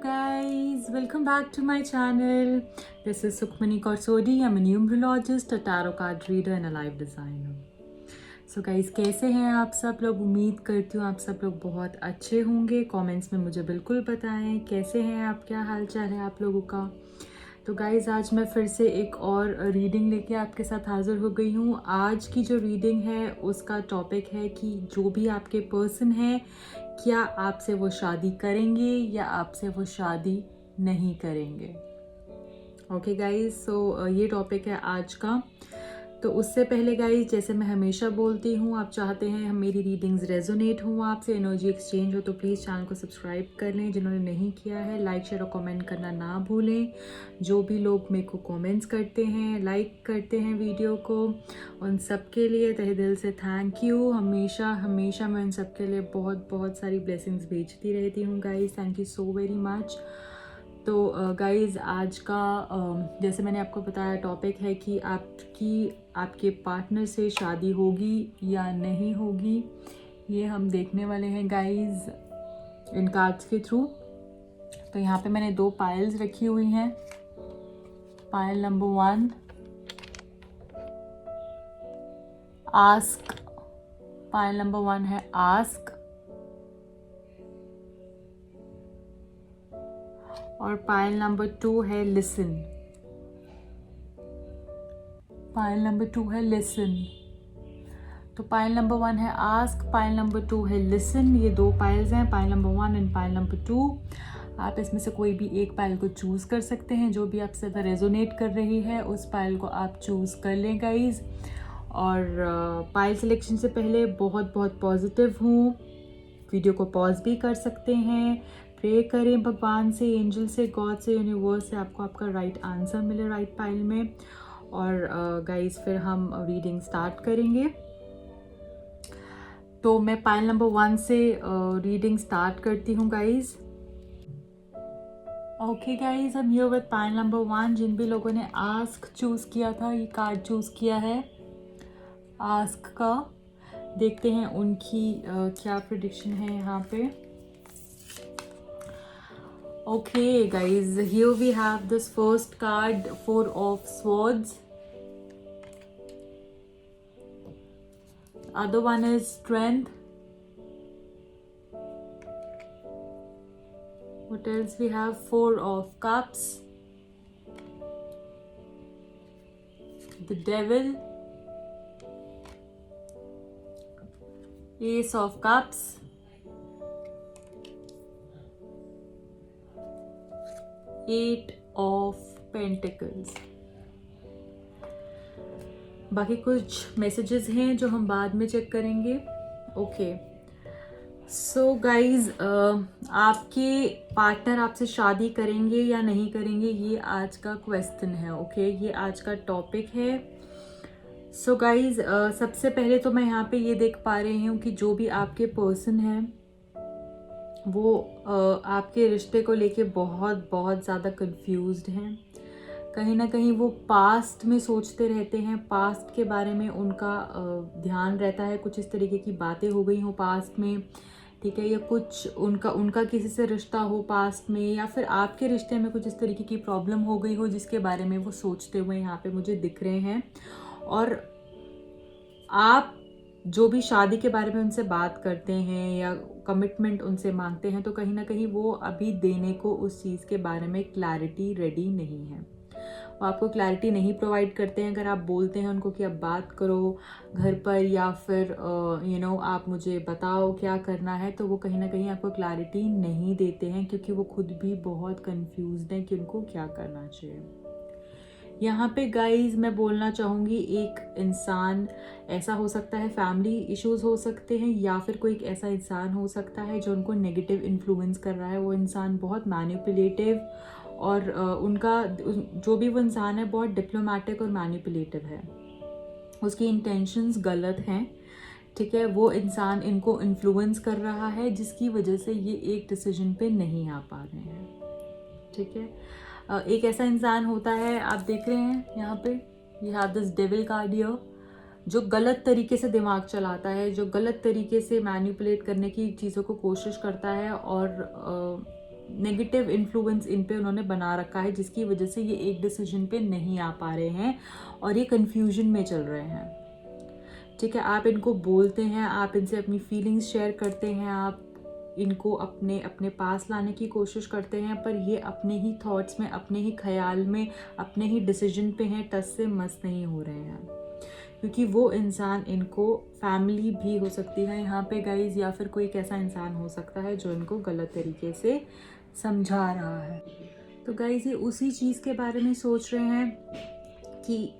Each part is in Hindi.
guys, welcome back to my channel. This is Sukhmani Korsodi. I'm a numerologist, a tarot card reader and a life designer. So guys, कैसे हैं आप सब लोग? उम्मीद करती हूँ आप सब लोग बहुत अच्छे होंगे. कमेंट्स में मुझे बिल्कुल बताएं कैसे हैं आप, क्या हाल चाल है आप लोगों का. तो गाइज़ आज मैं फिर से एक और रीडिंग लेके आपके साथ हाज़िर हो गई हूँ. आज की जो रीडिंग है उसका टॉपिक है कि जो भी आपके पर्सन है, क्या आपसे वो शादी करेंगे या आपसे वो शादी नहीं करेंगे. ओके गाइज़, सो ये टॉपिक है आज का. तो उससे पहले गाइज, जैसे मैं हमेशा बोलती हूँ, आप चाहते हैं हम मेरी रीडिंग्स रेजोनेट हों, आपसे एनर्जी एक्सचेंज हो, तो प्लीज़ चैनल को सब्सक्राइब कर लें. जिन्होंने नहीं किया है लाइक शेयर और कमेंट करना ना भूलें. जो भी लोग मेरे को कमेंट्स करते हैं, लाइक करते हैं वीडियो को, उन सब के लिए तहे दिल से थैंक यू. हमेशा हमेशा मैं उन सब के लिए बहुत बहुत सारी ब्लेसिंग्स भेजती रहती हूँ guys. Thank you so very much. तो गाइज़ आज का जैसे मैंने आपको बताया टॉपिक है कि आपके पार्टनर से शादी होगी या नहीं होगी. ये हम देखने वाले हैं गाइज़ इन कार्ड्स के थ्रू. तो यहाँ पे मैंने 2 पायल्स रखी हुई हैं. Pile number 1 ask. Pile number 1 है आस्क और पायल नंबर 2 है लिसन. पायल नंबर 2 है लिसन. तो पायल नंबर 1 है आस्क, पायल नंबर 2 है लिसन. ये 2 पायल्स हैं, pile number 1 and pile number 2. आप इसमें से कोई भी एक पायल को चूज़ कर सकते हैं. जो भी आपसे रेजोनेट कर रही है उस पायल को आप चूज़ कर लें गाइज. और पायल सिलेक्शन से पहले बहुत बहुत पॉजिटिव हूँ. वीडियो को पॉज भी कर सकते हैं. प्रे करें भगवान से, एंजल से, गॉड से, यूनिवर्स से आपको आपका राइट आंसर मिले राइट पायल में. और गाइस फिर हम रीडिंग स्टार्ट करेंगे. तो मैं पायल नंबर 1 से रीडिंग स्टार्ट करती हूँ गाइस. ओके गाइस, हम हियर विद पायल नंबर 1. जिन भी लोगों ने आस्क चूज़ किया था, ये कार्ड चूज़ किया है आस्क का, देखते हैं उनकी क्या प्रेडिक्शन है यहाँ पे. Okay guys, here we have this first card, 4 of swords. Other one is strength. What else we have? 4 of cups. The devil. Ace of cups. Eight of Pentacles. बाकी कुछ मैसेजेस हैं जो हम बाद में चेक करेंगे. ओके, सो गाइज, आपके पार्टनर आपसे शादी करेंगे या नहीं करेंगे, ये आज का क्वेश्चन है. ओके, ये आज का टॉपिक है. सो गाइज, सबसे पहले तो मैं यहाँ पे ये देख पा रही हूँ कि जो भी आपके पर्सन हैं वो आपके रिश्ते को लेके बहुत बहुत ज़्यादा कंफ्यूज्ड हैं. कहीं ना कहीं वो पास्ट में सोचते रहते हैं, पास्ट के बारे में उनका ध्यान रहता है. कुछ इस तरीके की बातें हो गई हो पास्ट में, ठीक है, या कुछ उनका किसी से रिश्ता हो पास्ट में, या फिर आपके रिश्ते में कुछ इस तरीके की प्रॉब्लम हो गई हो जिसके बारे में वो सोचते हुए यहाँ पे मुझे दिख रहे हैं. और आप जो भी शादी के बारे में उनसे बात करते हैं या कमिटमेंट उनसे मांगते हैं, तो कहीं ना कहीं वो अभी देने को उस चीज़ के बारे में क्लैरिटी रेडी नहीं है. वो आपको क्लैरिटी नहीं प्रोवाइड करते हैं. अगर आप बोलते हैं उनको कि अब बात करो घर पर या फिर आप मुझे बताओ क्या करना है, तो वो कहीं ना कहीं आपको क्लैरिटी नहीं देते हैं क्योंकि वो खुद भी बहुत कंफ्यूज्ड हैं कि उनको क्या करना चाहिए. यहाँ पे गाइज मैं बोलना चाहूँगी, एक इंसान ऐसा हो सकता है, फैमिली इश्यूज हो सकते हैं, या फिर कोई एक ऐसा इंसान हो सकता है जो उनको नेगेटिव इन्फ्लुएंस कर रहा है. वो इंसान बहुत मैनिपुलेटिव और उनका जो भी वो इंसान है बहुत डिप्लोमेटिक और मैनिपुलेटिव है. उसकी इंटेंशंस गलत हैं, ठीक है. वो इंसान इनको इन्फ्लुएंस कर रहा है जिसकी वजह से ये एक डिसीजन पे नहीं आ पा रहे हैं, ठीक है. एक ऐसा इंसान होता है, आप देख रहे हैं यहाँ पे, you have this devil card here, जो गलत तरीके से दिमाग चलाता है, जो गलत तरीके से मैनिपुलेट करने की चीज़ों को कोशिश करता है और नेगेटिव इन्फ्लुएंस इन पे उन्होंने बना रखा है, जिसकी वजह से ये एक डिसीजन पे नहीं आ पा रहे हैं और ये कन्फ्यूजन में चल रहे हैं। ठीक है, आप इनको बोलते हैं, आप इनसे अपनी फीलिंग्स शेयर करते हैं, आप इनको अपने अपने पास लाने की कोशिश करते हैं, पर ये अपने ही थॉट्स में, अपने ही ख्याल में, अपने ही डिसीजन पे हैं, टस से मस नहीं हो रहे हैं। क्योंकि वो इंसान, इनको फैमिली भी हो सकती है यहाँ पे गाइज, या फिर कोई एक ऐसा इंसान हो सकता है जो इनको गलत तरीके से समझा रहा है। तो गाइज ये उसी चीज़ के बारे में सोच रहे हैं कि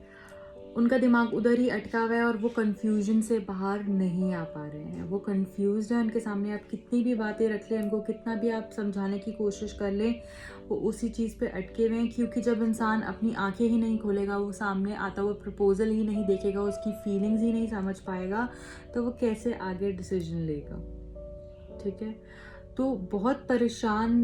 उनका दिमाग उधर ही अटका हुआ है और वो कंफ्यूजन से बाहर नहीं आ पा रहे हैं। वो कंफ्यूज है, उनके सामने आप कितनी भी बातें रख लें, उनको कितना भी आप समझाने की कोशिश कर लें, वो उसी चीज़ पे अटके हुए हैं। क्योंकि जब इंसान अपनी आंखें ही नहीं खोलेगा, वो सामने आता हुआ प्रपोजल ही नहीं देखेगा, उसकी फीलिंग्स ही नहीं समझ पाएगा, तो वो कैसे आगे डिसीजन लेगा। ठीक है, तो बहुत परेशान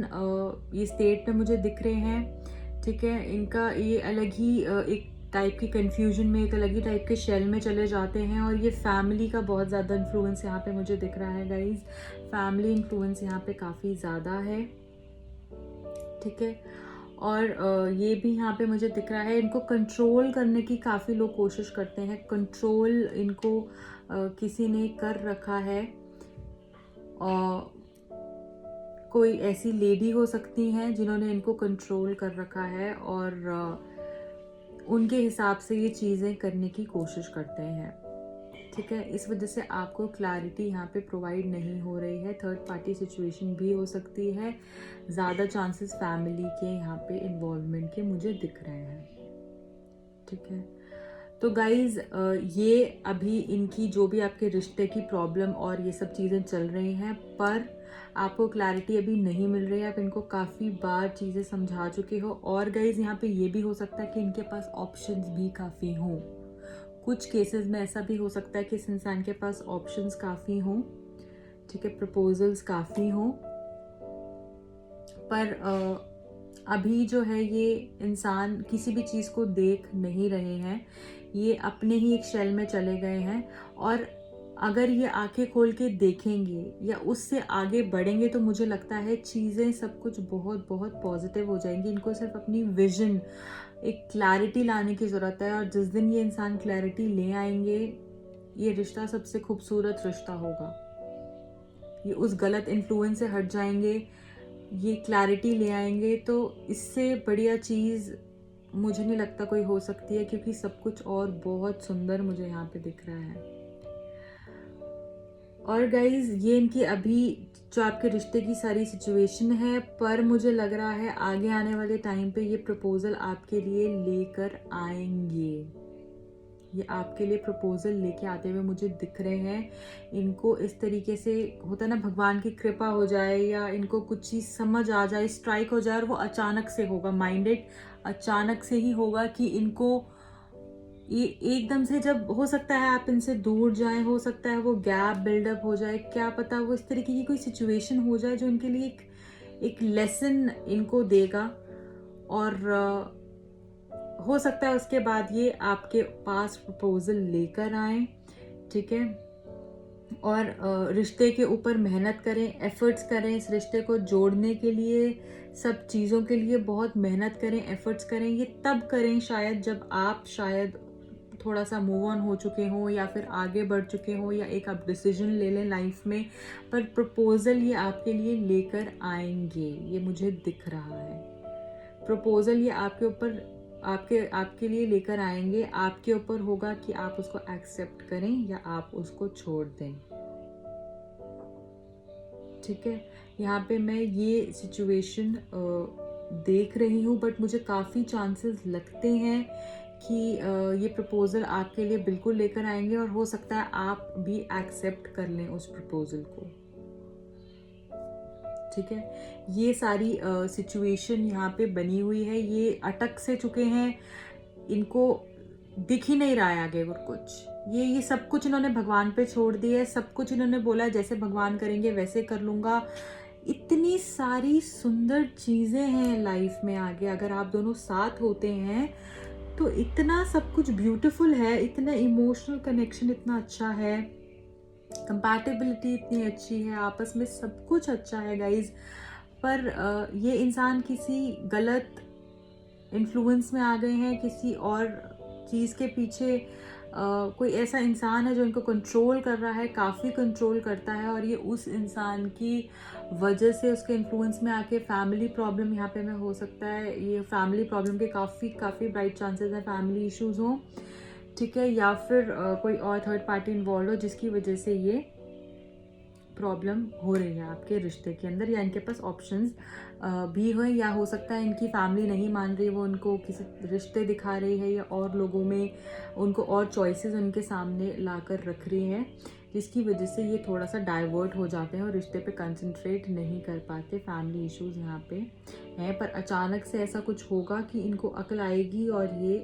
ये स्टेट में मुझे दिख रहे हैं। ठीक है, इनका ये अलग ही एक टाइप की कन्फ्यूजन में, एक अलग ही टाइप के शेल में चले जाते हैं। और ये फैमिली का बहुत ज़्यादा इन्फ्लुएंस यहाँ पे मुझे दिख रहा है गाइज, फैमिली इन्फ्लुएंस यहाँ पे काफ़ी ज़्यादा है। ठीक है, और ये भी यहाँ पे मुझे दिख रहा है, इनको कंट्रोल करने की काफ़ी लोग कोशिश करते हैं। कंट्रोल इनको किसी ने कर रखा है, और कोई ऐसी लेडी हो सकती हैं जिन्होंने इनको कंट्रोल कर रखा है, और उनके हिसाब से ये चीज़ें करने की कोशिश करते हैं। ठीक है, इस वजह से आपको क्लैरिटी यहाँ पे प्रोवाइड नहीं हो रही है। थर्ड पार्टी सिचुएशन भी हो सकती है, ज़्यादा चांसेस फैमिली के यहाँ पे इन्वॉल्वमेंट के मुझे दिख रहे हैं। ठीक है, तो गाइज ये अभी इनकी जो भी आपके रिश्ते की प्रॉब्लम और ये सब चीज़ें चल रही हैं, पर आपको क्लैरिटी अभी नहीं मिल रही है। आप इनको काफ़ी बार चीज़ें समझा चुके हो। और गाइज यहाँ पे ये भी हो सकता है कि इनके पास ऑप्शंस भी काफ़ी हों। कुछ केसेस में ऐसा भी हो सकता है कि इस इंसान के पास ऑप्शंस काफ़ी हों। ठीक है, प्रपोजल्स काफ़ी हों, पर अभी जो है ये इंसान किसी भी चीज़ को देख नहीं रहे हैं, ये अपने ही एक शेल में चले गए हैं। और अगर ये आंखें खोल के देखेंगे या उससे आगे बढ़ेंगे, तो मुझे लगता है चीज़ें सब कुछ बहुत बहुत पॉजिटिव हो जाएंगी। इनको सिर्फ अपनी विजन, एक क्लैरिटी लाने की ज़रूरत है, और जिस दिन ये इंसान क्लैरिटी ले आएंगे, ये रिश्ता सबसे खूबसूरत रिश्ता होगा। ये उस गलत इन्फ्लुएंस से हट जाएंगे, ये क्लैरिटी ले आएंगे, तो इससे बढ़िया चीज़ मुझे नहीं लगता कोई हो सकती है। क्योंकि सब कुछ और बहुत सुंदर मुझे यहाँ पे दिख रहा है। और गाइज ये इनकी अभी जो आपके रिश्ते की सारी सिचुएशन है, पर मुझे लग रहा है आगे आने वाले टाइम पे ये प्रपोजल आपके लिए लेकर आएंगे। ये आपके लिए प्रपोजल लेके आते हुए मुझे दिख रहे हैं। इनको इस तरीके से होता है ना, भगवान की कृपा हो जाए, या इनको कुछ चीज़ समझ आ जाए, स्ट्राइक हो जाए, और वो अचानक से होगा, माइंडेड अचानक से ही होगा कि इनको ये एकदम से, जब हो सकता है आप इनसे दूर जाएं, हो सकता है वो गैप बिल्डअप हो जाए, क्या पता वो इस तरीके की कोई सिचुएशन हो जाए जो इनके लिए एक लेसन इनको देगा। और हो सकता है उसके बाद ये आपके पास प्रपोजल लेकर आए। ठीक है, और रिश्ते के ऊपर मेहनत करें, एफर्ट्स करें, इस रिश्ते को जोड़ने के लिए, सब चीज़ों के लिए बहुत मेहनत करें, एफर्ट्स करें। ये तब करें शायद जब आप शायद थोड़ा सा मूव ऑन हो चुके हों, या फिर आगे बढ़ चुके हों, या एक आप डिसीजन ले लें लाइफ में। पर प्रपोजल ये आपके लिए लेकर आएंगे, ये मुझे दिख रहा है। प्रपोजल ये आपके ऊपर आपके लिए लेकर आएंगे। आपके ऊपर होगा कि आप उसको एक्सेप्ट करें या आप उसको छोड़ दें। ठीक है, यहाँ पे मैं ये सिचुएशन देख रही हूँ, बट मुझे काफ़ी चांसेस लगते हैं कि ये प्रपोजल आपके लिए बिल्कुल लेकर आएंगे, और हो सकता है आप भी एक्सेप्ट कर लें उस प्रपोजल को। ठीक है, ये सारी सिचुएशन यहाँ पे बनी हुई है। ये अटक से चुके हैं, इनको दिख ही नहीं रहा है आगे और कुछ। ये सब कुछ इन्होंने भगवान पे छोड़ दिया है। सब कुछ इन्होंने बोला है जैसे भगवान करेंगे वैसे कर लूँगा। इतनी सारी सुंदर चीज़ें हैं लाइफ में आगे, अगर आप दोनों साथ होते हैं तो इतना सब कुछ ब्यूटीफुल है, इतना इमोशनल कनेक्शन इतना अच्छा है, कंपैटिबिलिटी इतनी अच्छी है, आपस में सब कुछ अच्छा है गाइज। पर ये इंसान किसी गलत इन्फ्लुएंस में आ गए हैं, किसी और चीज़ के पीछे कोई ऐसा इंसान है जो इनको कंट्रोल कर रहा है, काफ़ी कंट्रोल करता है, और ये उस इंसान की वजह से उसके इन्फ्लुएंस में आके फैमिली प्रॉब्लम यहाँ पे में हो सकता है। ये फैमिली प्रॉब्लम के काफ़ी ब्राइट चांसेस हैं, फैमिली इश्यूज हों, ठीक है, या फिर कोई और थर्ड पार्टी इन्वॉल्व हो जिसकी वजह से ये प्रॉब्लम हो रही है आपके रिश्ते के अंदर, या इनके पास ऑप्शंस भी हो, या हो सकता है इनकी फैमिली नहीं मान रही, वो उनको किसी रिश्ते दिखा रही है, या और लोगों में उनको और चॉइसेस उनके सामने लाकर रख रही है, जिसकी वजह से ये थोड़ा सा डाइवर्ट हो जाते हैं और रिश्ते पे कंसंट्रेट नहीं कर पाते। फैमिली इश्यूज यहाँ पे हैं, पर अचानक से ऐसा कुछ होगा कि इनको अकल आएगी और ये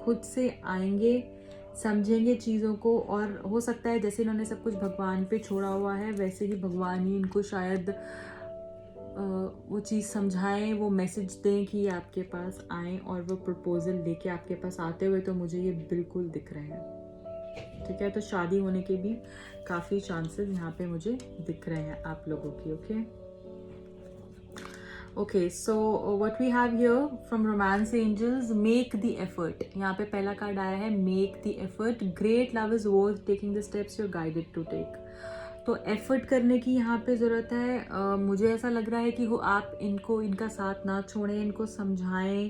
खुद से आएंगे, समझेंगे चीज़ों को, और हो सकता है जैसे इन्होंने सब कुछ भगवान पे छोड़ा हुआ है वैसे ही भगवान ही इनको शायद वो चीज़ समझाएं, वो मैसेज दें कि ये आपके पास आएँ, और वो प्रपोजल लेके आपके पास आते हुए तो मुझे ये बिल्कुल दिख रहे हैं, ठीक है। तो शादी होने के भी काफ़ी चांसेस यहाँ पे मुझे दिख रहे हैं आप लोगों की। Okay, so what we have here from Romance Angels, make the effort. यहाँ पे पहला कार्ड आया है make the effort, great love is worth taking the steps you are guided to take. तो एफर्ट करने की यहाँ पे ज़रूरत है। मुझे ऐसा लग रहा है कि वो आप इनको, इनका साथ ना छोड़ें, इनको समझाएं,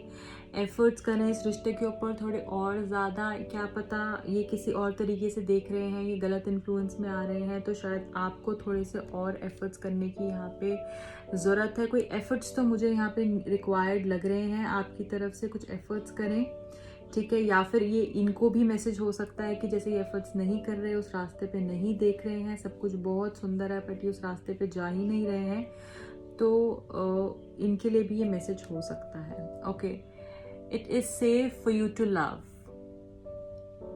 एफर्ट्स करें इस रिश्ते के ऊपर थोड़े और ज़्यादा। क्या पता ये किसी और तरीके से देख रहे हैं, ये गलत इन्फ्लुएंस में आ रहे हैं, तो शायद आपको थोड़े से और एफर्ट्स करने की यहाँ पे ज़रूरत है। कोई एफर्ट्स तो मुझे यहाँ पे रिक्वायर्ड लग रहे हैं आपकी तरफ से, कुछ एफर्ट्स करें, ठीक है। या फिर ये इनको भी मैसेज हो सकता है कि जैसे ये एफर्ट्स नहीं कर रहे, उस रास्ते पे नहीं देख रहे हैं, सब कुछ बहुत सुंदर है बट ये उस रास्ते पे जा ही नहीं रहे हैं, तो इनके लिए भी ये मैसेज हो सकता है। Okay, it is safe for you to love.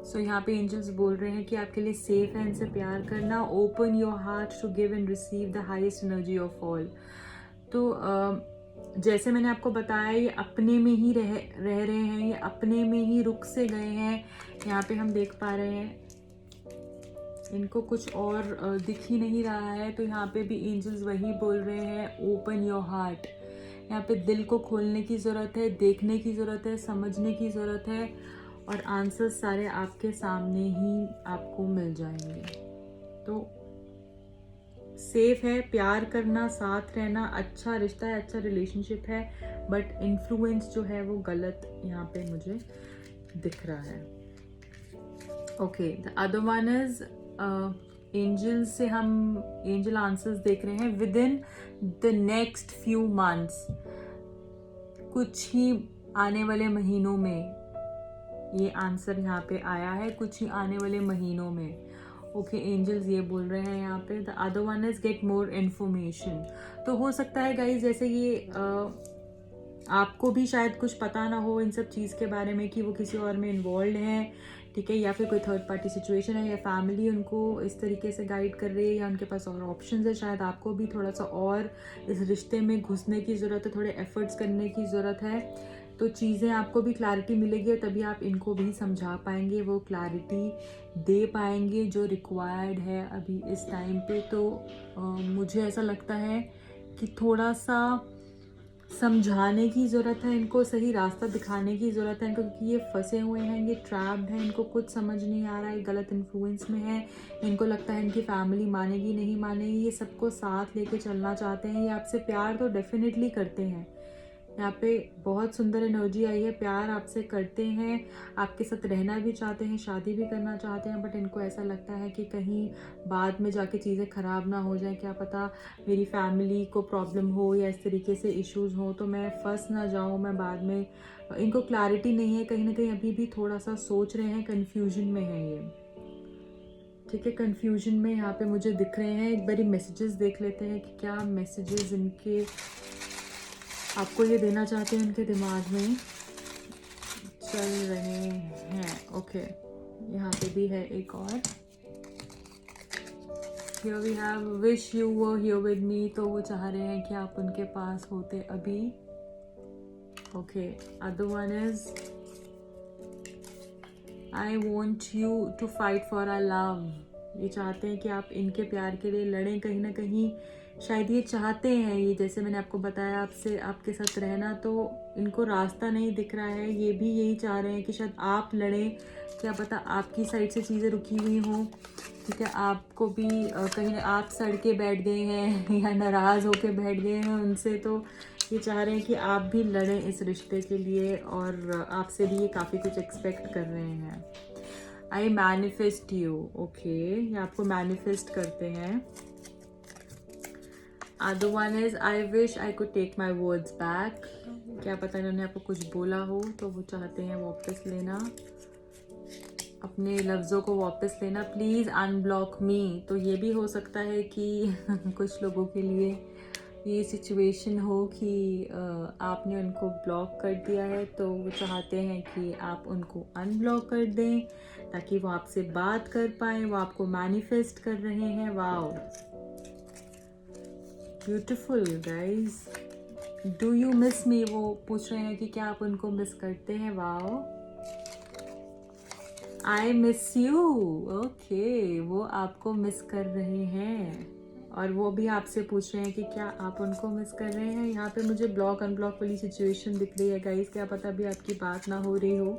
So यहाँ पे एंजल्स बोल रहे हैं कि आपके लिए सेफ है इनसे प्यार करना। Open your heart to give and receive the highest energy of all. तो जैसे मैंने आपको बताया, ये अपने में ही रह रहे हैं, ये अपने में ही रुक से गए हैं। यहाँ पे हम देख पा रहे हैं इनको कुछ और दिख ही नहीं रहा है, तो यहाँ पे भी एंजल्स वही बोल रहे हैं, ओपन योर हार्ट। यहाँ पे दिल को खोलने की ज़रूरत है, देखने की ज़रूरत है, समझने की ज़रूरत है, और आंसर्स सारे आपके सामने ही आपको मिल जाएंगे। तो सेफ है, प्यार करना, साथ रहना, अच्छा रिश्ता है, अच्छा रिलेशनशिप है, बट इन्फ्लुएंस जो है वो गलत यहाँ पे मुझे दिख रहा है। Okay, the other one is angel से हम एंजल आंसर्स देख रहे हैं with in the next few months, कुछ ही आने वाले महीनों में ये आंसर यहाँ पे आया है, कुछ ही आने वाले महीनों में। ओके, एंजल्स ये बोल रहे हैं यहाँ पे। The other one is get more information. तो हो सकता है गाइज जैसे ये आपको भी शायद कुछ पता ना हो इन सब चीज़ के बारे में कि वो किसी और में इन्वॉल्व हैं, ठीक है, या फिर कोई थर्ड पार्टी सिचुएशन है, या फैमिली उनको इस तरीके से गाइड कर रही है, या उनके पास और ऑप्शंस है। शायद आपको भी थोड़ा सा और इस रिश्ते में घुसने की ज़रूरत है, थोड़े एफर्ट्स करने की ज़रूरत है, तो चीज़ें आपको भी क्लैरिटी मिलेगी और तभी आप इनको भी समझा पाएंगे, वो क्लैरिटी दे पाएंगे जो रिक्वायर्ड है अभी इस टाइम पे। तो मुझे ऐसा लगता है कि थोड़ा सा समझाने की ज़रूरत है इनको, सही रास्ता दिखाने की ज़रूरत है इनको, क्योंकि ये फंसे हुए हैं, ये ट्रैप्ड हैं, इनको कुछ समझ नहीं आ रहा है, गलत इन्फ्लुएंस में है, इनको लगता है इनकी फैमिली मानेगी नहीं मानेगी, ये सबको साथ लेके चलना चाहते हैं। ये आपसे प्यार तो डेफिनेटली करते हैं, यहाँ पे बहुत सुंदर एनर्जी आई है, प्यार आपसे करते हैं, आपके साथ रहना भी चाहते हैं, शादी भी करना चाहते हैं, बट इनको ऐसा लगता है कि कहीं बाद में जाके चीज़ें ख़राब ना हो जाए, क्या पता मेरी फैमिली को प्रॉब्लम हो या इस तरीके से इश्यूज़ हो तो मैं फंस ना जाऊँ, मैं बाद में। इनको क्लैरिटी नहीं है, कहीं ना कहीं अभी भी थोड़ा सा सोच रहे हैं, कन्फ्यूजन में है ये, ठीक है, कन्फ्यूजन में यहाँ पे मुझे दिख रहे हैं। एक बारी मैसेजेस देख लेते हैं कि क्या मैसेजेस इनके आपको ये देना चाहते हैं, उनके दिमाग में चल रहे हैं। ओके, यहाँ पे भी है एक और, Here we have wish you were here with me। तो वो चाह रहे हैं कि आप उनके पास होते अभी। Okay, other one is I want you to fight for our love। ये चाहते हैं कि आप इनके प्यार के लिए लड़ें, कहीं ना कहीं शायद ये चाहते हैं, ये जैसे मैंने आपको बताया आपसे आपके साथ रहना, तो इनको रास्ता नहीं दिख रहा है। ये भी यही चाह रहे हैं कि शायद आप लड़ें, क्या पता आपकी साइड से चीज़ें रुकी हुई हों, ठीक है, आपको भी कहीं ना आप सड़ के बैठ गए हैं या नाराज़ होके बैठ गए हैं उनसे, तो ये चाह रहे हैं कि आप भी लड़ें इस रिश्ते के लिए, और आपसे भी ये काफ़ी कुछ एक्सपेक्ट कर रहे हैं। आई मैनिफेस्ट यू, ओके, ये आपको मैनिफेस्ट करते हैं। Other one is I wish I could take my words back. क्या पता इन्होंने आपको कुछ बोला हो तो वो चाहते हैं वापस लेना, अपने लफ्ज़ों को वापस लेना। प्लीज़ अनब्लॉक मी, तो ये भी हो सकता है कि कुछ लोगों के लिए ये सिचुएशन हो कि आपने उनको ब्लॉक कर दिया है, तो वो चाहते हैं कि आप उनको अनब्लॉक कर दें ताकि वो आपसे बात कर पाएँ। वो आपको मैनिफेस्ट कर रहे हैं। Wow, beautiful guys. Do you miss मी, वो पूछ रहे हैं कि क्या आप उनको मिस करते हैं। Wow, I miss you, okay, वो आपको मिस कर रहे हैं, और वो भी आपसे पूछ रहे हैं कि क्या आप उनको मिस कर रहे हैं। यहाँ पे मुझे ब्लॉक अनब्लॉक वाली सिचुएशन दिख रही है गाइज, क्या पता अभी आपकी बात ना हो रही हो।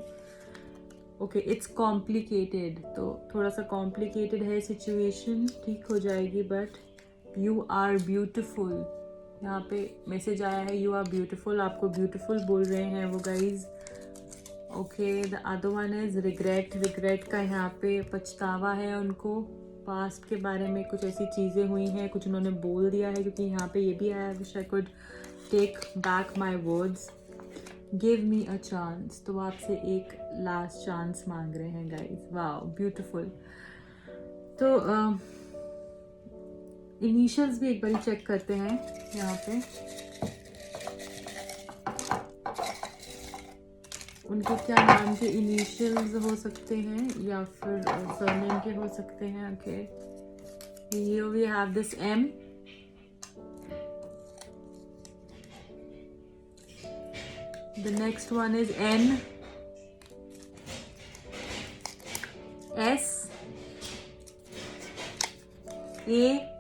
ओके, इट्स कॉम्प्लिकेटेड, तो थोड़ा सा कॉम्प्लिकेटेड है सिचुएशन, ठीक हो जाएगी, बट यू आर ब्यूटिफुल। यहाँ पे मैसेज आया है यू आर ब्यूटिफुल, आपको ब्यूटिफुल बोल रहे हैं वो guys. Okay, the other one is regret. Regret का यहाँ पे पछतावा है उनको, पास्ट के बारे में कुछ ऐसी चीज़ें हुई हैं, कुछ उन्होंने बोल दिया है, क्योंकि यहाँ पे ये भी आया wish I could take back my words, give me a chance, तो वो आपसे एक लास्ट चांस मांग रहे हैं गाइज। Wow, beautiful. तो इनिशियल्स भी एक बार चेक करते हैं यहाँ पे, उनके क्या नाम के इनिशियल्स हो सकते हैं या फिर सरनेम के हो सकते हैं। Okay, here we have this M, the next one is N, S, A,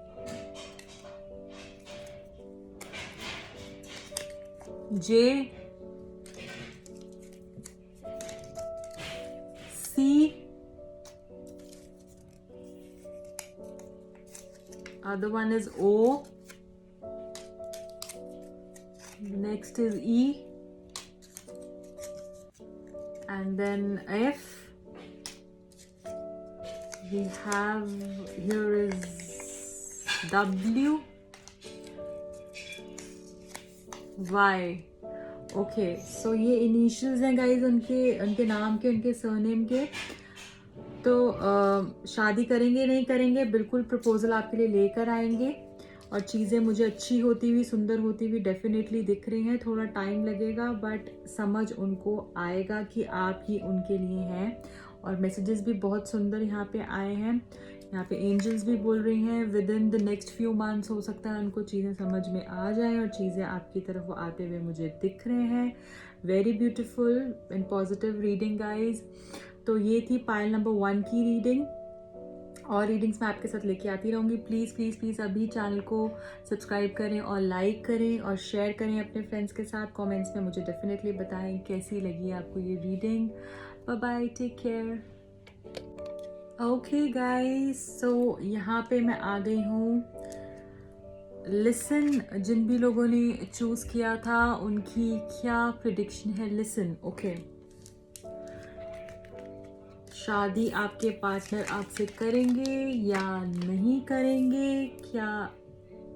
J, C, other one is O, next is E, and then F. We have here is W, Y. Okay, so ये इनिशियल्स हैं गाइज उनके नाम के, उनके सरनेम के। तो शादी करेंगे नहीं करेंगे, बिल्कुल प्रपोजल आपके लिए लेकर आएंगे, और चीज़ें मुझे अच्छी होती हुई, सुंदर होती हुई डेफिनेटली दिख रही हैं। थोड़ा टाइम लगेगा बट समझ उनको आएगा कि आप ही उनके लिए हैं, और मैसेजेस भी बहुत सुंदर यहाँ पे आए हैं। यहाँ पे एंजल्स भी बोल रही हैं with in the next few months हो सकता है उनको चीज़ें समझ में आ जाएं, और चीज़ें आपकी तरफ वो आते हुए मुझे दिख रहे हैं। Very beautiful and positive reading guys. तो ये थी पायल नंबर 1 की रीडिंग, और रीडिंग्स मैं आपके साथ लेके आती रहूँगी। प्लीज़ प्लीज़ प्लीज़ अभी चैनल को सब्सक्राइब करें और लाइक करें और शेयर करें अपने फ्रेंड्स के साथ। कमेंट्स में मुझे डेफिनेटली बताएं कैसी लगी आपको ये reading. Bye bye, take care. Okay guys, so यहाँ पे मैं आ गई हूँ। लिसन, जिन भी लोगों ने चूज़ किया था उनकी क्या प्रिडिक्शन है। लिसन, ओके, शादी आपके पार्टनर आपसे करेंगे या नहीं करेंगे, क्या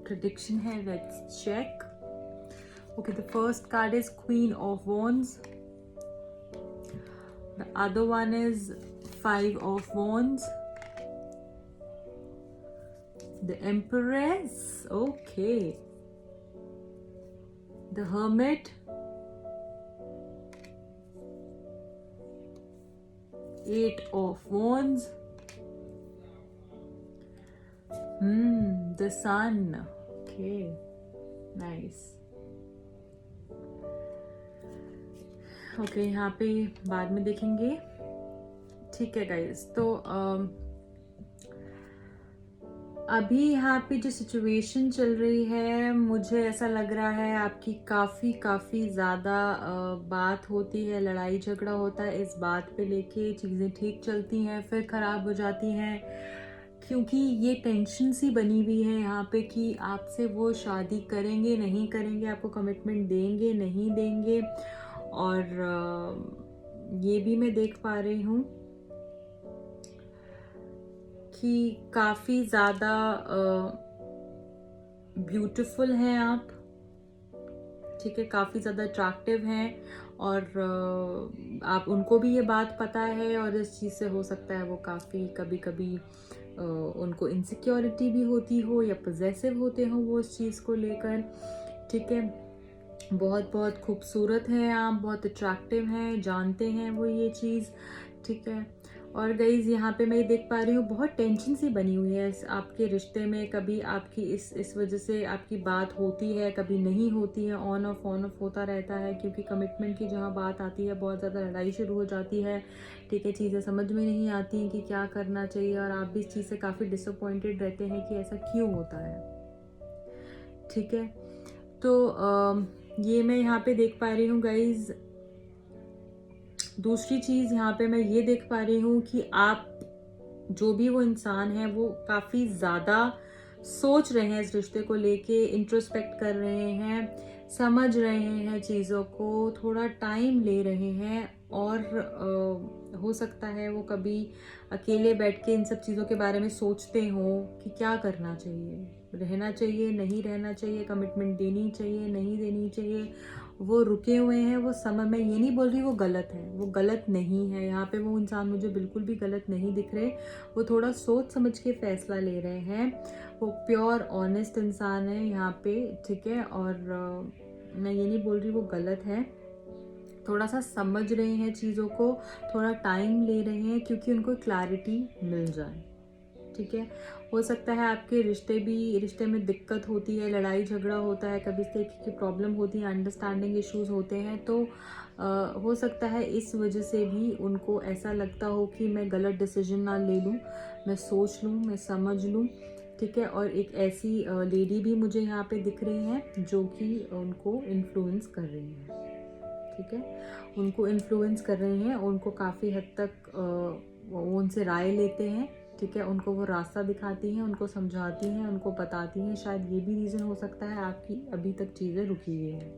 प्रिडिक्शन है, let's check. Okay, the first card is queen of wands, the other one is 5 of Wands, the Empress, okay, the Hermit, 8 of Wands, the Sun, okay, nice. Okay, यहाँ पे बाद में देखेंगे, ठीक है गाइज। तो अभी यहाँ पे जो सिचुएशन चल रही है, मुझे ऐसा लग रहा है आपकी काफ़ी ज़्यादा बात होती है, लड़ाई झगड़ा होता है इस बात पे लेके, चीज़ें ठीक चलती हैं फिर ख़राब हो जाती हैं, क्योंकि ये टेंशन सी बनी हुई है यहाँ पे कि आपसे वो शादी करेंगे नहीं करेंगे, आपको कमिटमेंट देंगे नहीं देंगे। और ये भी मैं देख पा रही हूँ कि काफ़ी ज़्यादा ब्यूटीफुल हैं आप, ठीक है, काफ़ी ज़्यादा अट्रैक्टिव हैं और आप उनको भी ये बात पता है और इस चीज़ से हो सकता है वो काफ़ी कभी कभी उनको इनसिक्योरिटी भी होती हो या पॉजेसिव होते हो वो इस चीज़ को लेकर, ठीक है। बहुत बहुत खूबसूरत हैं आप, बहुत अट्रैक्टिव हैं, जानते हैं वो ये चीज़, ठीक है। और गाइज़ यहाँ पे मैं ये देख पा रही हूँ बहुत टेंशन सी बनी हुई है आपके रिश्ते में, कभी आपकी इस वजह से आपकी बात होती है, कभी नहीं होती है, ऑन ऑफ होता रहता है, क्योंकि कमिटमेंट की जहाँ बात आती है बहुत ज़्यादा लड़ाई शुरू हो जाती है, ठीक है। चीज़ें समझ में नहीं आती हैं कि क्या करना चाहिए और आप भी इस चीज़ से काफ़ी डिसअपॉइंटेड रहते हैं कि ऐसा क्यों होता है, ठीक है। तो ये मैं यहाँ पे देख पा रही हूँ गाइज़। दूसरी चीज़ यहाँ पे मैं ये देख पा रही हूँ कि आप जो भी वो इंसान है वो काफ़ी ज़्यादा सोच रहे हैं इस रिश्ते को लेके, इंट्रोस्पेक्ट कर रहे हैं, समझ रहे हैं चीज़ों को, थोड़ा टाइम ले रहे हैं और हो सकता है वो कभी अकेले बैठ के इन सब चीज़ों के बारे में सोचते हो कि क्या करना चाहिए, रहना चाहिए नहीं रहना चाहिए, कमिटमेंट देनी चाहिए नहीं देनी चाहिए। वो रुके हुए हैं, वो समय, मैं ये नहीं बोल रही वो गलत है, वो गलत नहीं है, यहाँ पे वो इंसान मुझे बिल्कुल भी गलत नहीं दिख रहे, वो थोड़ा सोच समझ के फैसला ले रहे हैं, वो प्योर ऑनेस्ट इंसान है यहाँ पे, ठीक है। और मैं ये नहीं बोल रही वो गलत है, थोड़ा सा समझ रहे हैं चीज़ों को, थोड़ा टाइम ले रहे हैं क्योंकि उनको क्लैरिटी मिल जाए, ठीक है। हो सकता है आपके रिश्ते में दिक्कत होती है, लड़ाई झगड़ा होता है, कभी इस तरीके की प्रॉब्लम होती है, अंडरस्टैंडिंग इश्यूज होते हैं, तो हो सकता है इस वजह से भी उनको ऐसा लगता हो कि मैं गलत डिसीजन ना ले लूँ, मैं सोच लूँ, मैं समझ लूँ, ठीक है। और एक ऐसी लेडी भी मुझे यहाँ पे दिख रही है जो कि उनको इन्फ्लुएंस कर रही है, ठीक है, उनको इन्फ्लुएंस कर रहे हैं, उनको काफ़ी हद तक वो उनसे राय लेते हैं, ठीक है, उनको वो रास्ता दिखाती हैं, उनको समझाती हैं, उनको बताती हैं। शायद ये भी रीज़न हो सकता है आपकी अभी तक चीज़ें रुकी हुई हैं,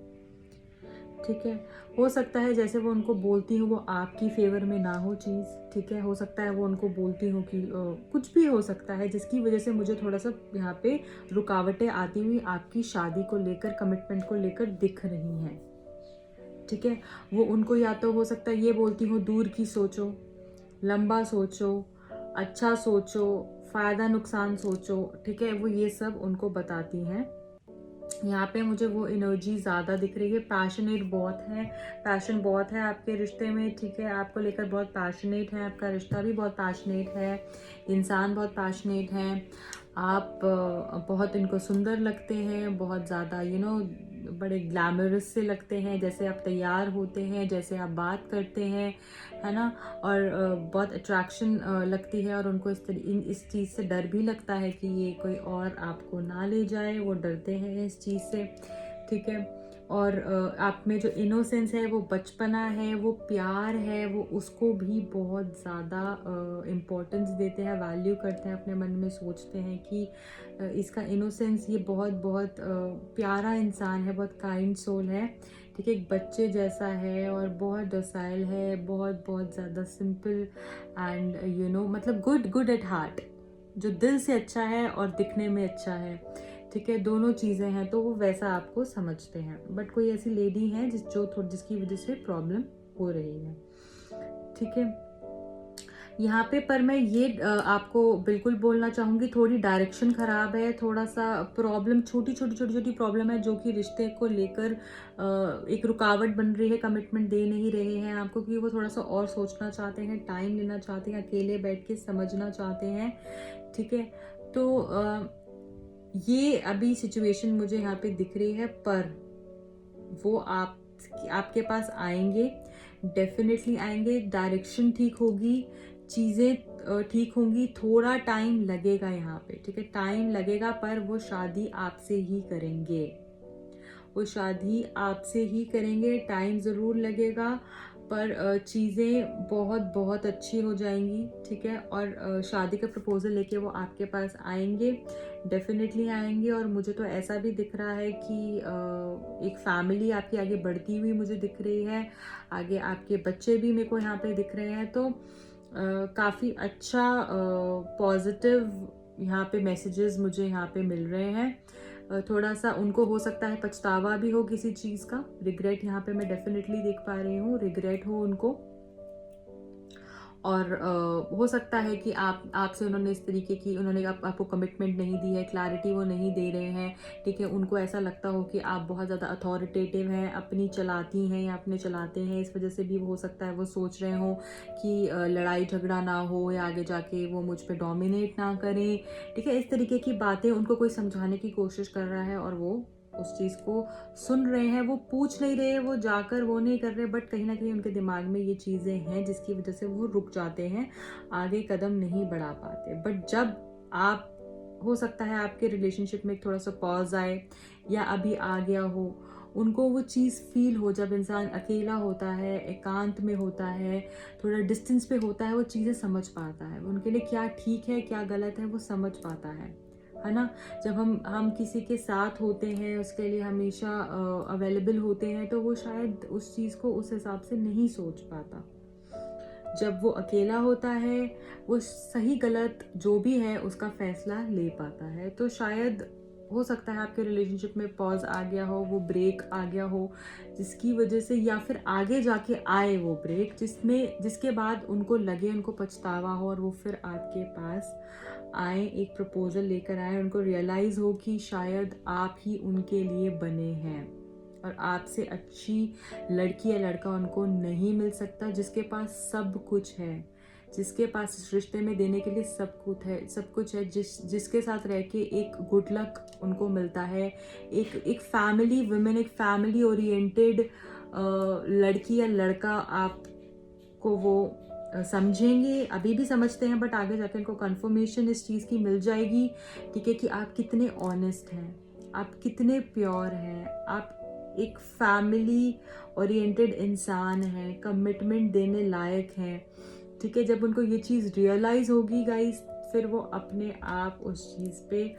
ठीक है। हो सकता है जैसे वो उनको बोलती हूँ वो आपकी फेवर में ना हो चीज़, ठीक है। हो सकता है वो उनको बोलती हूँ कि कुछ भी हो सकता है जिसकी वजह से मुझे थोड़ा सा यहाँ पे रुकावटें आती हुई आपकी शादी को लेकर, कमिटमेंट को लेकर दिख रही हैं, ठीक है। वो उनको या तो हो सकता है ये बोलती हूँ दूर की सोचो, लंबा सोचो, अच्छा सोचो, फ़ायदा नुकसान सोचो, ठीक है, वो ये सब उनको बताती हैं। यहाँ पे मुझे वो एनर्जी ज़्यादा दिख रही है, पैशनेट बहुत है, पैशन बहुत है आपके रिश्ते में, ठीक है, आपको लेकर बहुत पैशनेट है, आपका रिश्ता भी बहुत पैशनेट है, इंसान बहुत पैशनेट है, आप बहुत इनको सुंदर लगते हैं, बहुत ज़्यादा बड़े ग्लैमरस से लगते हैं, जैसे आप तैयार होते हैं, जैसे आप बात करते हैं, है ना। और बहुत अट्रैक्शन लगती है और उनको इस चीज़ से डर भी लगता है कि ये कोई और आपको ना ले जाए, वो डरते हैं इस चीज़ से, ठीक है। और आप में जो इनोसेंस है, वो बचपना है, वो प्यार है, वो उसको भी बहुत ज़्यादा इम्पोर्टेंस देते हैं, वैल्यू करते हैं, अपने मन में सोचते हैं कि इसका इनोसेंस, ये बहुत बहुत प्यारा इंसान है, बहुत काइंड सोल है, ठीक है, एक बच्चे जैसा है और बहुत डोसाइल है, बहुत बहुत ज़्यादा सिंपल एंड मतलब गुड एट हार्ट, जो दिल से अच्छा है और दिखने में अच्छा है, ठीक है, दोनों चीज़ें हैं, तो वो वैसा आपको समझते हैं। बट कोई ऐसी लेडी है जिसकी वजह से प्रॉब्लम हो रही है, ठीक है। यहाँ पे पर मैं ये आपको बिल्कुल बोलना चाहूँगी, थोड़ी डायरेक्शन ख़राब है, थोड़ा सा प्रॉब्लम, छोटी छोटी प्रॉब्लम है जो कि रिश्ते को लेकर एक रुकावट बन रही है, कमिटमेंट दे नहीं रहे हैं आपको, क्योंकि वो थोड़ा सा और सोचना चाहते हैं, टाइम लेना चाहते हैं, अकेले बैठ के समझना चाहते हैं, ठीक है। तो ये अभी सिचुएशन मुझे यहाँ पे दिख रही है, पर वो आपके पास आएंगे, डेफिनेटली आएंगे, डायरेक्शन ठीक होगी, चीज़ें ठीक होंगी, थोड़ा टाइम लगेगा यहाँ पे, ठीक है, टाइम लगेगा, पर वो शादी आपसे ही करेंगे, वो शादी आपसे ही करेंगे। टाइम ज़रूर लगेगा, पर चीज़ें बहुत बहुत अच्छी हो जाएंगी, ठीक है। और शादी का प्रपोज़ल लेके वो आपके पास आएंगे, डेफिनेटली आएंगे। और मुझे तो ऐसा भी दिख रहा है कि एक फैमिली आपकी आगे बढ़ती हुई मुझे दिख रही है, आगे आपके बच्चे भी मेरे को यहाँ पे दिख रहे हैं। तो काफ़ी अच्छा पॉजिटिव यहाँ पे मैसेजेस मुझे यहाँ पे मिल रहे हैं। थोड़ा सा उनको हो सकता है पछतावा भी हो किसी चीज़ का, रिग्रेट यहाँ पे मैं डेफिनेटली देख पा रही हूँ, रिग्रेट हो उनको। और हो सकता है कि आपसे उन्होंने इस तरीके की उन्होंने आपको कमिटमेंट नहीं दी है, क्लैरिटी वो नहीं दे रहे हैं, ठीक है। उनको ऐसा लगता हो कि आप बहुत ज़्यादा अथॉरिटेटिव हैं, अपनी चलाती हैं या अपने चलाते हैं, इस वजह से भी हो सकता है वो सोच रहे हो कि लड़ाई झगड़ा ना हो या आगे जाके वो मुझ पर डोमिनेट ना करें, ठीक है। इस तरीके की बातें उनको कोई समझाने की कोशिश कर रहा है और वो उस चीज़ को सुन रहे हैं, वो पूछ नहीं रहे, वो जाकर वो नहीं कर रहे, बट कहीं ना कहीं उनके दिमाग में ये चीज़ें हैं जिसकी वजह से वो रुक जाते हैं, आगे कदम नहीं बढ़ा पाते। बट जब आप, हो सकता है आपके रिलेशनशिप में थोड़ा सा पॉज आए या अभी आ गया हो, उनको वो चीज़ फील हो, जब इंसान अकेला होता है, एकांत में होता है, थोड़ा डिस्टेंस पे होता है, वो चीज़ें समझ पाता है, उनके लिए क्या ठीक है क्या गलत है वो समझ पाता है ना। जब हम किसी के साथ होते हैं, उसके लिए हमेशा अवेलेबल होते हैं, तो वो शायद उस चीज़ को उस हिसाब से नहीं सोच पाता। जब वो अकेला होता है, वो सही गलत जो भी है उसका फैसला ले पाता है। तो शायद हो सकता है आपके रिलेशनशिप में पॉज आ गया हो, वो ब्रेक आ गया हो, जिसकी वजह से, या फिर आगे जाके आए वो ब्रेक जिसके बाद उनको लगे, उनको पछतावा हो और वो फिर आपके पास आए, एक प्रपोजल लेकर आए, उनको रियलाइज़ हो कि शायद आप ही उनके लिए बने हैं और आपसे अच्छी लड़की या लड़का उनको नहीं मिल सकता, जिसके पास सब कुछ है, जिसके पास इस रिश्ते में देने के लिए सब कुछ है, जिसके साथ रह के एक गुड लक उनको मिलता है, एक फैमिली वुमेन, एक फैमिली ओरिएंटेड लड़की या लड़का आपको वो समझेंगे, अभी भी समझते हैं, बट आगे जाकर इनको कंफर्मेशन इस चीज़ की मिल जाएगी, ठीक है, कि आप कितने ऑनेस्ट हैं, आप कितने प्योर हैं, आप एक फैमिली ओरिएंटेड इंसान हैं, कमिटमेंट देने लायक हैं, ठीक है। जब उनको ये चीज़ रियलाइज़ होगी गाइस, फिर वो अपने आप उस चीज़ पे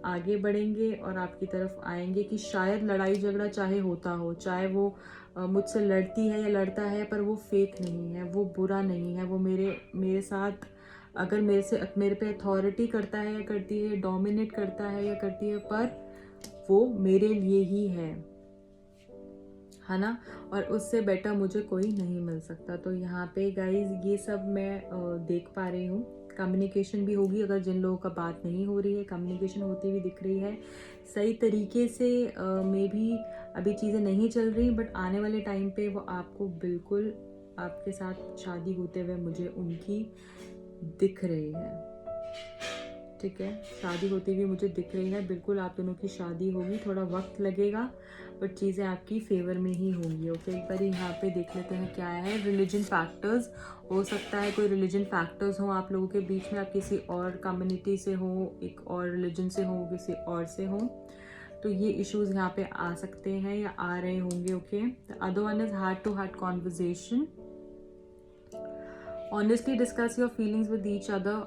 आगे बढ़ेंगे और आपकी तरफ आएंगे कि शायद लड़ाई झगड़ा चाहे होता हो, चाहे वो मुझसे लड़ती है या लड़ता है, पर वो फेक नहीं है, वो बुरा नहीं है, वो मेरे साथ अगर मेरे पे अथॉरिटी करता है या करती है, डोमिनेट करता है या करती है, पर वो मेरे लिए ही है ना। और उससे बेटर मुझे कोई नहीं मिल सकता। तो यहाँ पे गाइज ये सब मैं देख पा रही हूँ। कम्युनिकेशन भी होगी, अगर जिन लोगों का बात नहीं हो रही है, कम्युनिकेशन होती हुई दिख रही है सही तरीके से। मे भी अभी चीज़ें नहीं चल रही, बट आने वाले टाइम पे वो आपको बिल्कुल, आपके साथ शादी होते हुए मुझे उनकी दिख रही है, ठीक है, शादी होती हुई मुझे दिख रही है, बिल्कुल आप दोनों की शादी होगी, थोड़ा वक्त लगेगा, बट चीज़ें आपकी फेवर में ही होंगी। ओके, एक बार यहाँ पे देख लेते हैं क्या है। रिलीजन फैक्टर्स, हो सकता है कोई रिलीजन फैक्टर्स हो आप लोगों के बीच में, आप किसी और कम्युनिटी से हो, एक और रिलीजन से हो, किसी और से हो, तो ये इश्यूज यहाँ पे आ सकते हैं या आ रहे होंगे। Okay, the other one is heart to heart conversation, honestly discuss your feelings with each other.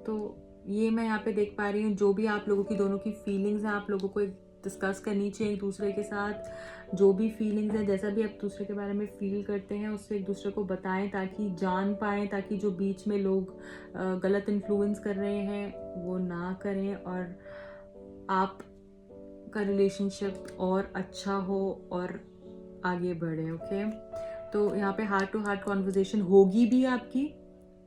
तो ये मैं यहाँ पे देख पा रही हूँ, जो भी आप लोगों की दोनों की फीलिंग्स हैं, आप लोगों को डिस्कस करनी चाहिए एक दूसरे के साथ। जो भी फीलिंग्स हैं, जैसा भी आप दूसरे के बारे में फील करते हैं, उससे एक दूसरे को बताएं, ताकि जान पाएं, ताकि जो बीच में लोग गलत इन्फ्लुएंस कर रहे हैं वो ना करें और आप का रिलेशनशिप और अच्छा हो और आगे बढ़े। ओके, तो यहाँ पे हार्ट टू हार्ट कॉन्वर्जेशन होगी भी आपकी,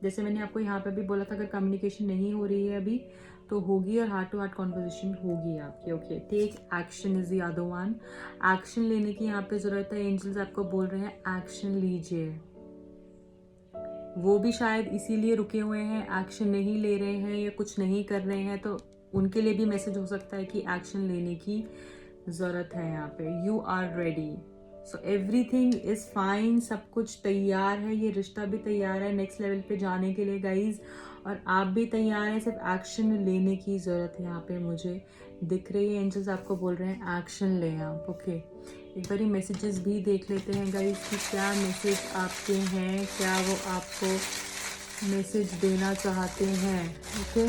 जैसे मैंने आपको यहाँ पे भी बोला था, अगर कम्युनिकेशन नहीं हो रही है अभी तो होगी, और हार्ट टू हार्ट कॉन्वर्जेशन होगी आपकी। Okay, take action is the other one, action लेने की यहाँ पे जरूरत है। एंजल्स आपको बोल रहे हैं एक्शन लीजिए। वो भी शायद इसीलिए रुके हुए हैं, एक्शन नहीं ले रहे हैं या कुछ नहीं कर रहे हैं, तो उनके लिए भी मैसेज हो सकता है कि एक्शन लेने की ज़रूरत है यहाँ पे। You are ready, so everything is fine, सब कुछ तैयार है, ये रिश्ता भी तैयार है नेक्स्ट लेवल पे जाने के लिए गाइज, और आप भी तैयार हैं, सिर्फ एक्शन लेने की ज़रूरत है। यहाँ पे मुझे दिख रही है एंजल्स आपको बोल रहे हैं एक्शन लें आप। ओके, एक बार मैसेजेस भी देख लेते हैं गाइज कि क्या मैसेज आपके हैं, क्या वो आपको मैसेज देना चाहते हैं। ओके,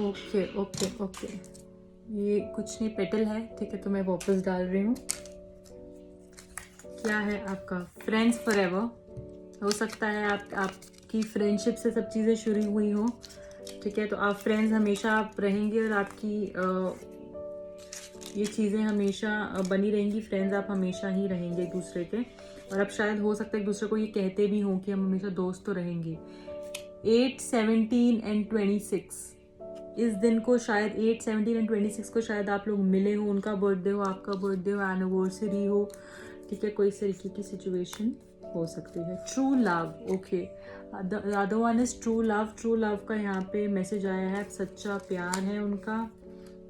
ओके ओके ओके, ये कुछ नहीं, पेटल है, ठीक है, तो मैं वापस डाल रही हूँ। क्या है आपका फ्रेंड्स फॉरएवर, हो सकता है आपकी फ्रेंडशिप से सब चीज़ें शुरू हुई हो, ठीक है, तो आप फ्रेंड्स हमेशा आप रहेंगे और आपकी ये चीज़ें हमेशा बनी रहेंगी, फ्रेंड्स आप हमेशा ही रहेंगे एक दूसरे के, और अब शायद हो सकता है एक दूसरे को ये कहते भी हों कि हम हमेशा दोस्त तो रहेंगे। 8, 17 एंड 26 इस दिन को शायद 8, 17 एंड 26 को शायद आप लोग मिले हो, उनका बर्थडे हो, आपका बर्थडे हो, एनिवर्सरी हो, ठीक है, कोई इस तरीके की सिचुएशन हो सकती है। True love, okay, the other one is true love. True love का यहाँ पे मैसेज आया है, सच्चा प्यार है उनका।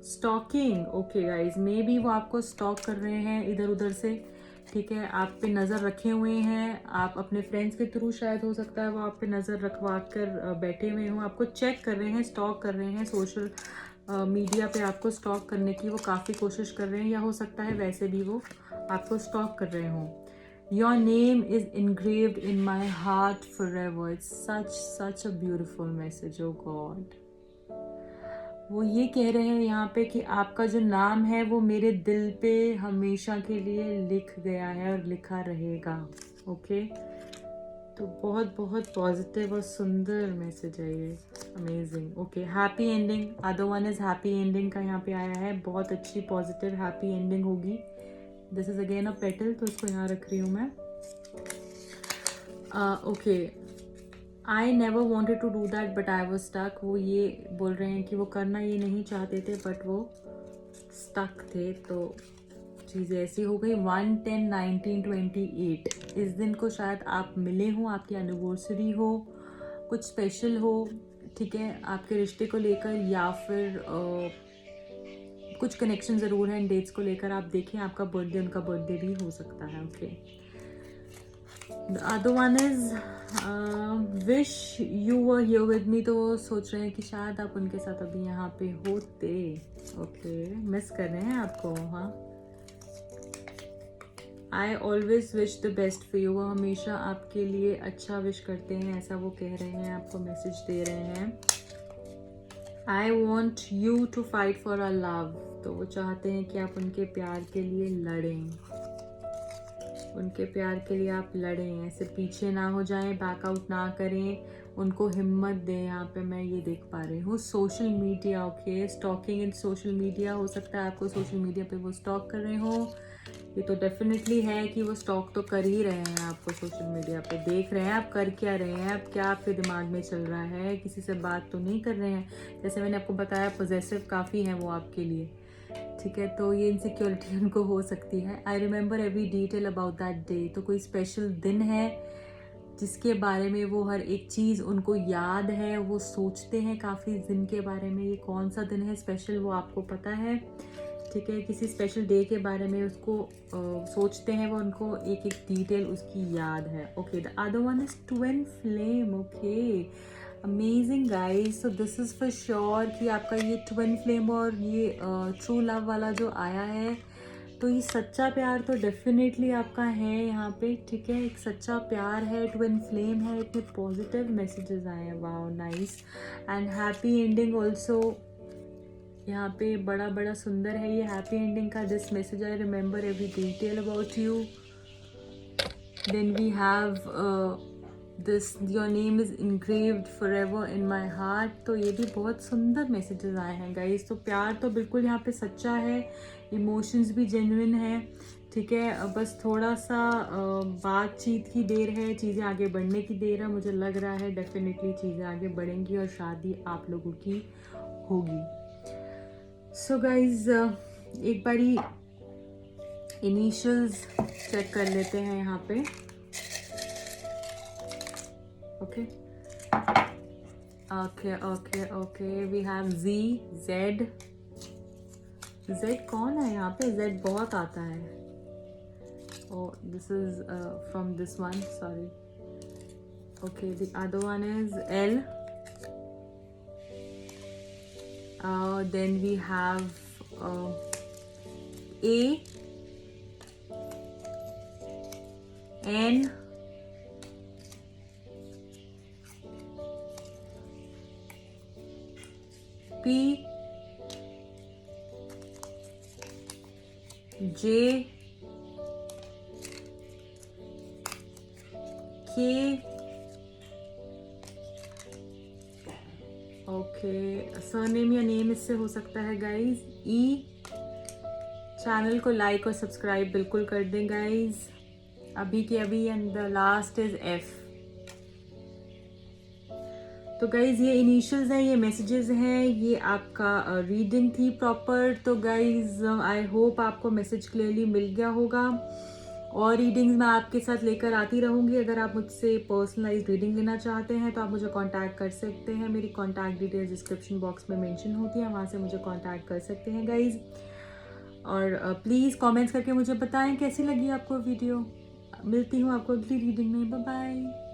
Stalking, okay guys, maybe वो आपको स्टॉक कर रहे हैं इधर उधर से, ठीक है, आप पे नज़र रखे हुए हैं, आप अपने फ्रेंड्स के थ्रू शायद हो सकता है वो आप पे नज़र रखवा कर बैठे हुए हों, आपको चेक कर रहे हैं, स्टॉक कर रहे हैं, सोशल मीडिया पे आपको स्टॉक करने की वो काफ़ी कोशिश कर रहे हैं, या हो सकता है वैसे भी वो आपको स्टॉक कर रहे हों। Your name is engraved in my heart forever. It's such a beautiful message, oh God. वो ये कह रहे हैं यहाँ पे कि आपका जो नाम है वो मेरे दिल पे हमेशा के लिए लिख गया है और लिखा रहेगा। ओके, तो बहुत बहुत पॉजिटिव और सुंदर मैसेज है ये, amazing. Okay, happy ending, other one is happy ending का यहाँ पे आया है, बहुत अच्छी पॉजिटिव हैप्पी एंडिंग होगी। This is again a petal, तो इसको यहाँ रख रही हूँ मैं। Okay, I never wanted to do that but I was stuck. वो ये बोल रहे हैं कि वो करना ये नहीं चाहते थे बट वो स्टक थे, तो चीज़ें ऐसी हो गई। 1, 10, 19, 28 इस दिन को शायद आप मिले हो, आपकी एनिवर्सरी हो, कुछ स्पेशल हो, ठीक है, आपके रिश्ते को लेकर, या फिर कुछ कनेक्शन ज़रूर है इन डेट्स को लेकर। आप देखें, आपका बर्थडे उनका बर्थडे भी हो सकता है। Okay, the other one is wish you were here with me, तो वो सोच रहे हैं कि शायद आप उनके साथ अभी यहाँ पे होते। ओके, मिस कर रहे हैं आपको। हाँ, I always wish the best for you, वो हमेशा आपके लिए अच्छा विश करते हैं, ऐसा वो कह रहे हैं, आपको मैसेज दे रहे हैं। I want you to fight for a love, तो वो चाहते हैं कि आप उनके प्यार के लिए लड़ें, उनके प्यार के लिए आप लड़ें, ऐसे पीछे ना हो जाएं, बैकआउट ना करें, उनको हिम्मत दें। यहाँ पे मैं ये देख पा रही हूँ social media. Okay, stocking in social media, हो सकता है आपको सोशल मीडिया पे वो स्टॉक कर रहे हो, ये तो डेफिनेटली है कि वो स्टॉक तो कर ही रहे हैं, आपको सोशल मीडिया पे देख रहे हैं, आप कर क्या रहे हैं, आप क्या आपके दिमाग में चल रहा है, किसी से बात तो नहीं कर रहे हैं, जैसे मैंने आपको बताया पॉजेसिव काफ़ी हैं वो आपके लिए, ठीक है, तो ये इनसिक्योरिटी उनको हो सकती है। आई remember every detail about that day, तो कोई स्पेशल दिन है जिसके बारे में वो हर एक चीज़ उनको याद है, वो सोचते हैं काफ़ी दिन के बारे में, ये कौन सा दिन है स्पेशल वो आपको पता है, ठीक है, किसी स्पेशल डे के बारे में उसको सोचते हैं, वो उनको एक एक डिटेल उसकी याद है। Okay, the other one is twin flame. Okay, amazing guys, so this is for sure कि आपका ये ट्विन फ्लेम और ये ट्रू लव वाला जो आया है, तो ये सच्चा प्यार तो डेफिनेटली आपका है यहाँ पे, ठीक है, एक सच्चा प्यार है, ट्विन फ्लेम है, इतने पॉजिटिव मैसेजेस आए हैं, wow nice, and happy ending also यहाँ पे बड़ा बड़ा सुंदर है ये हैप्पी एंडिंग का। This message I remember every detail about you, then we have this your name is engraved forever in my heart, तो ये भी बहुत सुंदर मैसेजेस आए हैं गाइस। तो प्यार तो बिल्कुल यहाँ पे सच्चा है, इमोशंस भी जेन्युइन है, ठीक है, बस थोड़ा सा बातचीत की देर है, चीज़ें आगे बढ़ने की देर है, मुझे लग रहा है डेफिनेटली चीज़ें आगे बढ़ेंगी और शादी आप लोगों की होगी। सो गाइज, एक बारी इनिशियल्स चेक कर लेते हैं यहाँ पे। Okay, okay okay okay, we have G, Z. Z कौन है यहाँ पे? जेड बहुत आता है। Oh, this is from this one, sorry. Okay, the other one is L. Then we have A, N, P, J, K, okay, surname या नेम इससे हो सकता है गाइज, ई। चैनल को लाइक और सब्सक्राइब बिल्कुल कर दें गाइज, अभी के अभी। And the last is F. तो गाइज ये इनिशियल्स हैं, ये मैसेजेस हैं, ये आपका रीडिंग थी प्रॉपर। तो गाइज आई होप आपको मैसेज क्लियरली मिल गया होगा। और रीडिंग्स मैं आपके साथ लेकर आती रहूँगी। अगर आप मुझसे पर्सनलाइज रीडिंग लेना चाहते हैं तो आप मुझे कांटेक्ट कर सकते हैं। मेरी कांटेक्ट डिटेल्स डिस्क्रिप्शन बॉक्स में मेंशन होती है, वहाँ से मुझे कांटेक्ट कर सकते हैं गाइज। और प्लीज़ कमेंट्स करके मुझे बताएं कैसी लगी आपको वीडियो। मिलती हूँ आपको अगली रीडिंग में। Bye bye.